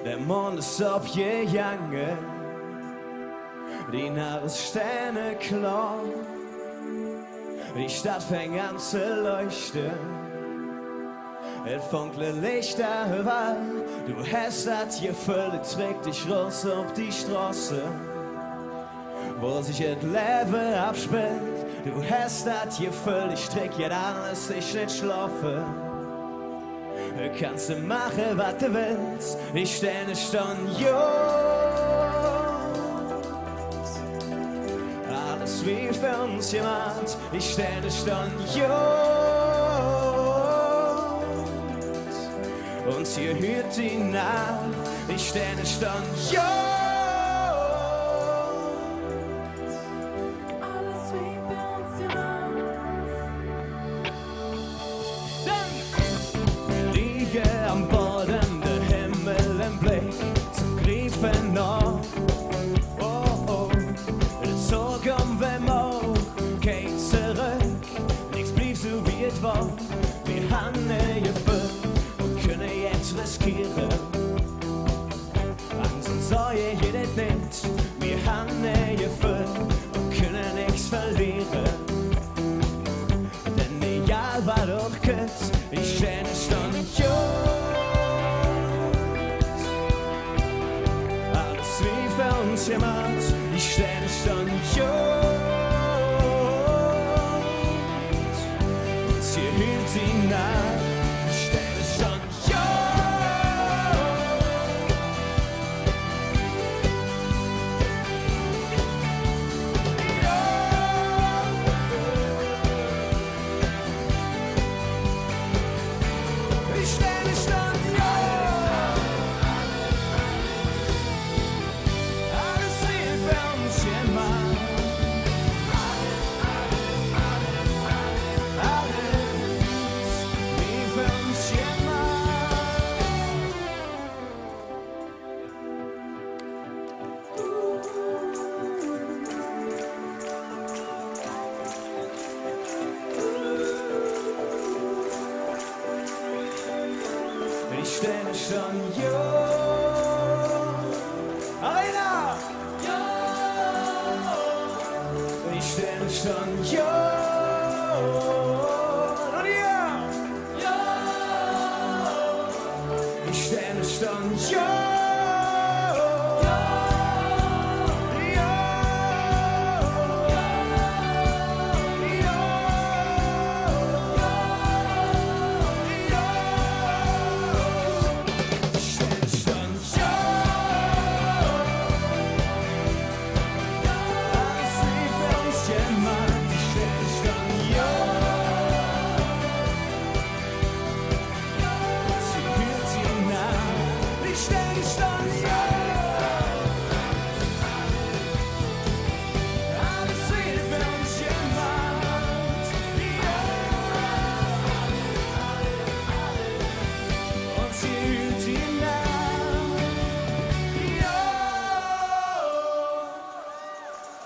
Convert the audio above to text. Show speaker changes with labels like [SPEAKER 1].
[SPEAKER 1] Der Mond ist abgegangen, die Sterne klar, die Stadt fängt an zu leuchten, es funkle Lichter überall, du hast das Gefühl, trägt dich raus auf die Straße, wo sich das Leben abspielt, du hast das Gefühl, ich träg jetzt alles, ich nicht schlafen. Kannst du machen, was du willst, ich steh nicht an, jo. Alles wie für uns jemand, ich steh nicht an, jo. Und hier hört die Nacht, ich steh nicht an, jo. Am Boden, der Himmel im Blick, zum Griefen noch. Oh, oh, so kommen wir auch, kein zurück, nichts blieb so wie es war. Wir haben gefüllt und können jetzt riskieren. Angst soll jeder nicht, wir haben gefüllt und können nichts verlieren. Denn egal was doch geht, ich steh nicht an, jo. Jemand, ich steh nicht an, jo. Und hier hielt die Nacht, ich steh nicht an, jo. Ich steh nicht an, jo. Ich steh nicht an, jo. Arena! Jo! Ich steh nicht an, jo.